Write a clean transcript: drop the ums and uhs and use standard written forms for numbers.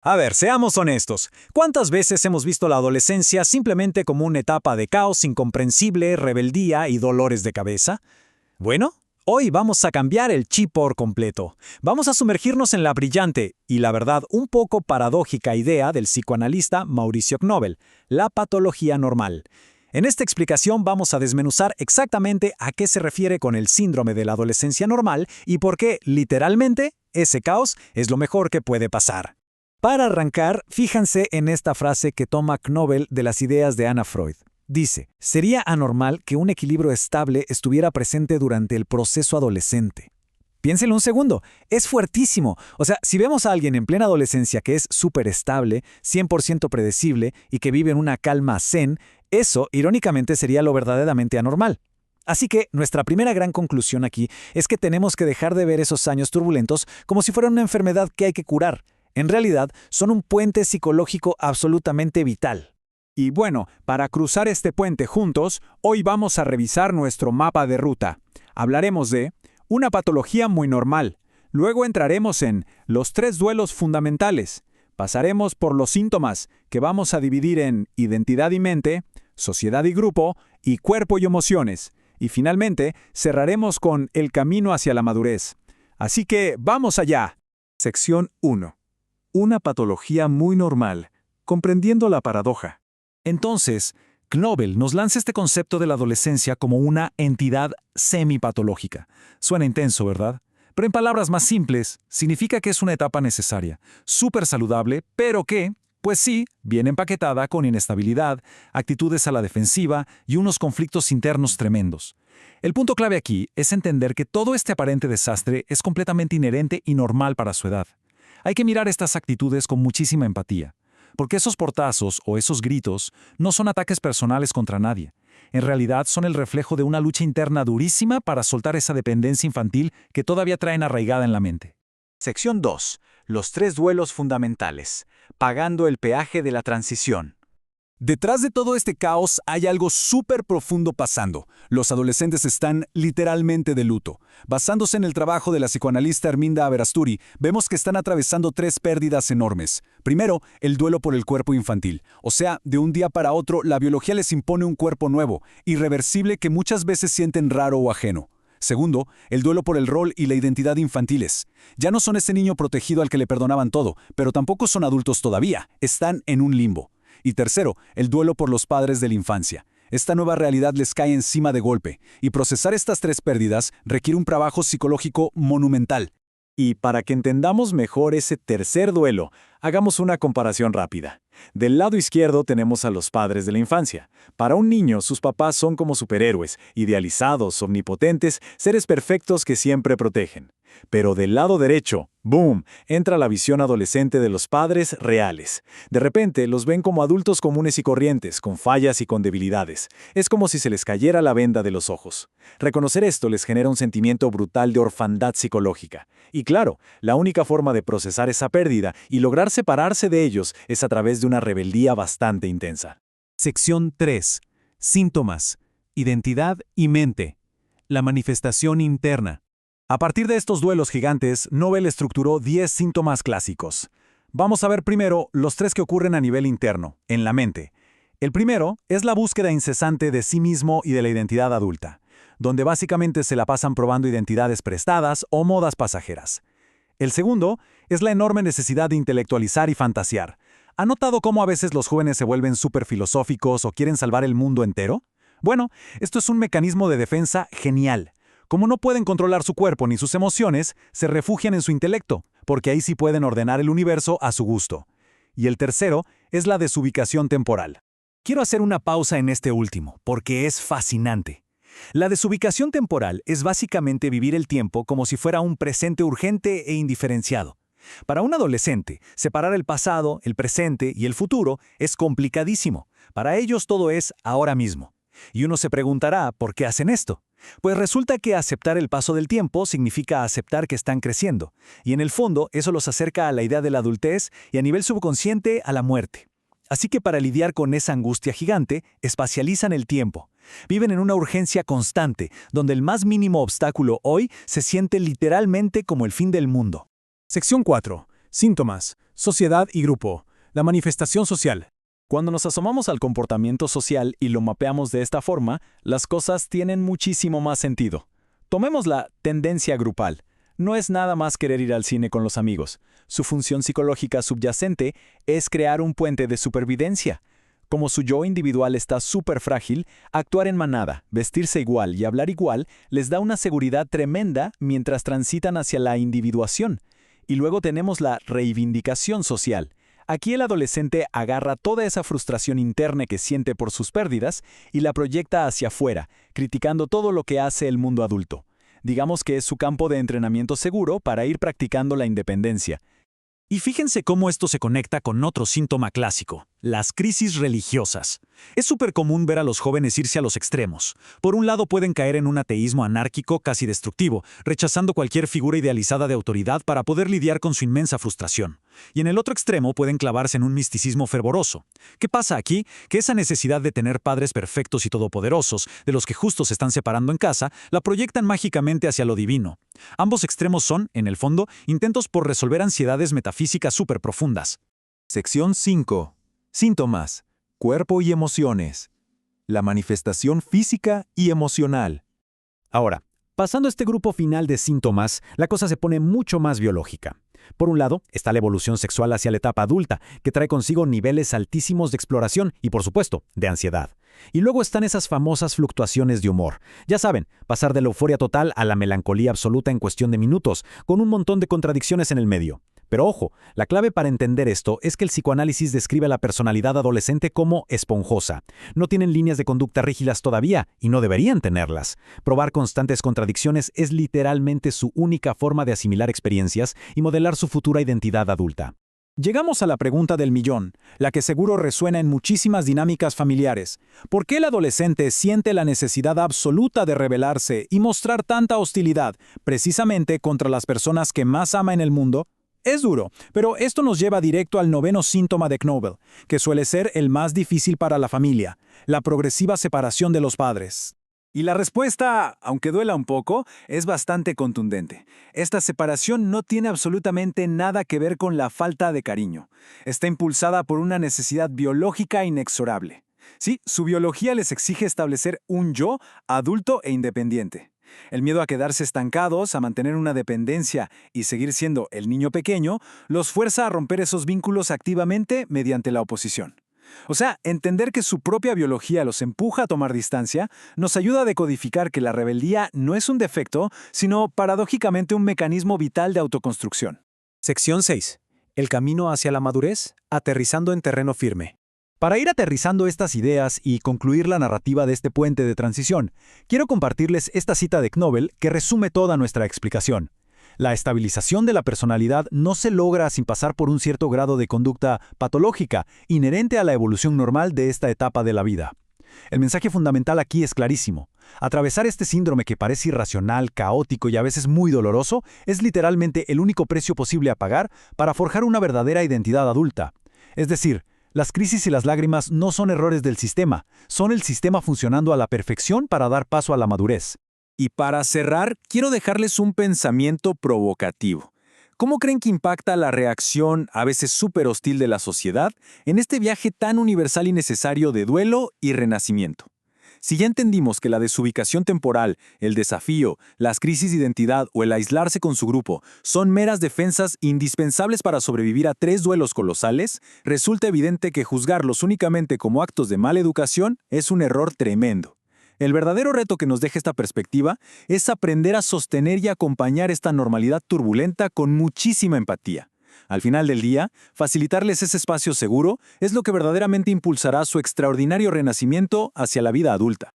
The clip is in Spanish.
A ver, seamos honestos. ¿Cuántas veces hemos visto la adolescencia simplemente como una etapa de caos incomprensible, rebeldía y dolores de cabeza? Bueno, hoy vamos a cambiar el chip por completo. Vamos a sumergirnos en la brillante y, la verdad, un poco paradójica idea del psicoanalista Mauricio Knobel, la patología normal. En esta explicación vamos a desmenuzar exactamente a qué se refiere con el síndrome de la adolescencia normal y por qué, literalmente, ese caos es lo mejor que puede pasar. Para arrancar, fíjense en esta frase que toma Knobel de las ideas de Anna Freud. Dice, sería anormal que un equilibrio estable estuviera presente durante el proceso adolescente. Piénsenlo un segundo, es fuertísimo. O sea, si vemos a alguien en plena adolescencia que es súper estable, 100% predecible y que vive en una calma zen, eso, irónicamente, sería lo verdaderamente anormal. Así que nuestra primera gran conclusión aquí es que tenemos que dejar de ver esos años turbulentos como si fueran una enfermedad que hay que curar. En realidad, son un puente psicológico absolutamente vital. Y bueno, para cruzar este puente juntos, hoy vamos a revisar nuestro mapa de ruta. Hablaremos de una patología muy normal. Luego entraremos en los 3 duelos fundamentales. Pasaremos por los síntomas, que vamos a dividir en identidad y mente, sociedad y grupo, y cuerpo y emociones. Y finalmente, cerraremos con el camino hacia la madurez. Así que, ¡vamos allá! Sección 1. Una patología muy normal, comprendiendo la paradoja. Entonces, Knobel nos lanza este concepto de la adolescencia como una entidad semipatológica. Suena intenso, ¿verdad? Pero en palabras más simples, significa que es una etapa necesaria, súper saludable, pero que, pues sí, viene empaquetada con inestabilidad, actitudes a la defensiva y unos conflictos internos tremendos. El punto clave aquí es entender que todo este aparente desastre es completamente inherente y normal para su edad. Hay que mirar estas actitudes con muchísima empatía, porque esos portazos o esos gritos no son ataques personales contra nadie. En realidad son el reflejo de una lucha interna durísima para soltar esa dependencia infantil que todavía traen arraigada en la mente. Sección 2. Los 3 duelos fundamentales. Pagando el peaje de la transición. Detrás de todo este caos hay algo súper profundo pasando. Los adolescentes están literalmente de luto. Basándose en el trabajo de la psicoanalista Arminda Averasturi, vemos que están atravesando 3 pérdidas enormes. Primero, el duelo por el cuerpo infantil. O sea, de un día para otro, la biología les impone un cuerpo nuevo, irreversible que muchas veces sienten raro o ajeno. Segundo, el duelo por el rol y la identidad infantiles. Ya no son ese niño protegido al que le perdonaban todo, pero tampoco son adultos todavía. Están en un limbo. Y tercero, el duelo por los padres de la infancia. Esta nueva realidad les cae encima de golpe, y procesar estas 3 pérdidas requiere un trabajo psicológico monumental. Y para que entendamos mejor ese tercer duelo, hagamos una comparación rápida. Del lado izquierdo tenemos a los padres de la infancia. Para un niño, sus papás son como superhéroes, idealizados, omnipotentes, seres perfectos que siempre protegen. Pero del lado derecho, ¡boom!, entra la visión adolescente de los padres reales. De repente, los ven como adultos comunes y corrientes, con fallas y con debilidades. Es como si se les cayera la venda de los ojos. Reconocer esto les genera un sentimiento brutal de orfandad psicológica. Y claro, la única forma de procesar esa pérdida y lograr separarse de ellos es a través de una rebeldía bastante intensa. Sección 3. Síntomas. Identidad y mente. La manifestación interna. A partir de estos duelos gigantes, Knobel estructuró 10 síntomas clásicos. Vamos a ver primero los 3 que ocurren a nivel interno, en la mente. El primero es la búsqueda incesante de sí mismo y de la identidad adulta, donde básicamente se la pasan probando identidades prestadas o modas pasajeras. El segundo es la enorme necesidad de intelectualizar y fantasear. ¿Ha notado cómo a veces los jóvenes se vuelven súper filosóficos o quieren salvar el mundo entero? Bueno, esto es un mecanismo de defensa genial. Como no pueden controlar su cuerpo ni sus emociones, se refugian en su intelecto, porque ahí sí pueden ordenar el universo a su gusto. Y el tercero es la desubicación temporal. Quiero hacer una pausa en este último, porque es fascinante. La desubicación temporal es básicamente vivir el tiempo como si fuera un presente urgente e indiferenciado. Para un adolescente, separar el pasado, el presente y el futuro es complicadísimo. Para ellos todo es ahora mismo. Y uno se preguntará, ¿por qué hacen esto? Pues resulta que aceptar el paso del tiempo significa aceptar que están creciendo. Y en el fondo, eso los acerca a la idea de la adultez y a nivel subconsciente a la muerte. Así que para lidiar con esa angustia gigante, espacializan el tiempo. Viven en una urgencia constante, donde el más mínimo obstáculo hoy se siente literalmente como el fin del mundo. Sección 4. Síntomas. Sociedad y grupo. La manifestación social. Cuando nos asomamos al comportamiento social y lo mapeamos de esta forma, las cosas tienen muchísimo más sentido. Tomemos la tendencia grupal. No es nada más querer ir al cine con los amigos. Su función psicológica subyacente es crear un puente de supervivencia. Como su yo individual está súper frágil, actuar en manada, vestirse igual y hablar igual les da una seguridad tremenda mientras transitan hacia la individuación. Y luego tenemos la reivindicación social. Aquí el adolescente agarra toda esa frustración interna que siente por sus pérdidas y la proyecta hacia afuera, criticando todo lo que hace el mundo adulto. Digamos que es su campo de entrenamiento seguro para ir practicando la independencia. Y fíjense cómo esto se conecta con otro síntoma clásico, las crisis religiosas. Es súper común ver a los jóvenes irse a los extremos. Por un lado pueden caer en un ateísmo anárquico casi destructivo, rechazando cualquier figura idealizada de autoridad para poder lidiar con su inmensa frustración. Y en el otro extremo pueden clavarse en un misticismo fervoroso. ¿Qué pasa aquí? Que esa necesidad de tener padres perfectos y todopoderosos, de los que justo se están separando en casa, la proyectan mágicamente hacia lo divino. Ambos extremos son, en el fondo, intentos por resolver ansiedades metafísicas súper profundas. Sección 5. Síntomas. Cuerpo y emociones. La manifestación física y emocional. Ahora, pasando a este grupo final de síntomas, la cosa se pone mucho más biológica. Por un lado, está la evolución sexual hacia la etapa adulta, que trae consigo niveles altísimos de exploración y, por supuesto, de ansiedad. Y luego están esas famosas fluctuaciones de humor. Ya saben, pasar de la euforia total a la melancolía absoluta en cuestión de minutos, con un montón de contradicciones en el medio. Pero ojo, la clave para entender esto es que el psicoanálisis describe a la personalidad adolescente como esponjosa. No tienen líneas de conducta rígidas todavía, y no deberían tenerlas. Probar constantes contradicciones es literalmente su única forma de asimilar experiencias y modelar su futura identidad adulta. Llegamos a la pregunta del millón, la que seguro resuena en muchísimas dinámicas familiares. ¿Por qué el adolescente siente la necesidad absoluta de rebelarse y mostrar tanta hostilidad, precisamente contra las personas que más ama en el mundo? Es duro, pero esto nos lleva directo al noveno síntoma de Knobel, que suele ser el más difícil para la familia, la progresiva separación de los padres. Y la respuesta, aunque duela un poco, es bastante contundente. Esta separación no tiene absolutamente nada que ver con la falta de cariño. Está impulsada por una necesidad biológica inexorable. Sí, su biología les exige establecer un yo adulto e independiente. El miedo a quedarse estancados, a mantener una dependencia y seguir siendo el niño pequeño, los fuerza a romper esos vínculos activamente mediante la oposición. O sea, entender que su propia biología los empuja a tomar distancia nos ayuda a decodificar que la rebeldía no es un defecto, sino paradójicamente un mecanismo vital de autoconstrucción. Sección 6. El camino hacia la madurez, aterrizando en terreno firme. Para ir aterrizando estas ideas y concluir la narrativa de este puente de transición, quiero compartirles esta cita de Knobel que resume toda nuestra explicación. La estabilización de la personalidad no se logra sin pasar por un cierto grado de conducta patológica, inherente a la evolución normal de esta etapa de la vida. El mensaje fundamental aquí es clarísimo. Atravesar este síndrome que parece irracional, caótico y a veces muy doloroso es literalmente el único precio posible a pagar para forjar una verdadera identidad adulta. Es decir, las crisis y las lágrimas no son errores del sistema, son el sistema funcionando a la perfección para dar paso a la madurez. Y para cerrar, quiero dejarles un pensamiento provocativo. ¿Cómo creen que impacta la reacción, a veces súper hostil de la sociedad, en este viaje tan universal y necesario de duelo y renacimiento? Si ya entendimos que la desubicación temporal, el desafío, las crisis de identidad o el aislarse con su grupo son meras defensas indispensables para sobrevivir a 3 duelos colosales, resulta evidente que juzgarlos únicamente como actos de mala educación es un error tremendo. El verdadero reto que nos deja esta perspectiva es aprender a sostener y acompañar esta normalidad turbulenta con muchísima empatía. Al final del día, facilitarles ese espacio seguro es lo que verdaderamente impulsará su extraordinario renacimiento hacia la vida adulta.